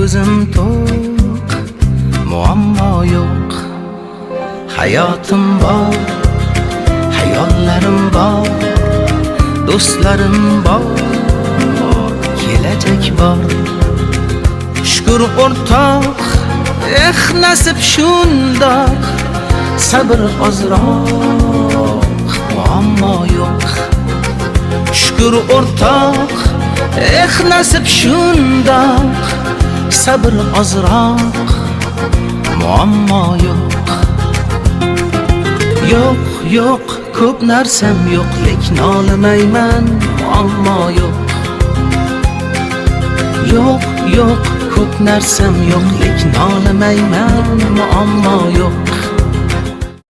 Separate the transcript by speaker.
Speaker 1: ko'zim to'q, muammo yo'q. Hayotim bor, hayollarim bor, do'stlarim bor, kelajak bor. Shukr o'rtoq, nasib shundoq, sabr ozroq, muammo yo'q. Shukr o'rtoq, nasib shundoq, sabr ozroq, muammo yo'q. Yo'q, yo'q, ko'p narsam yo'q, lekin olmayman, muammo yo'q. Yo'q, yo'q, ko'p narsam yo'q, lekin olmayman, muammo yo'q.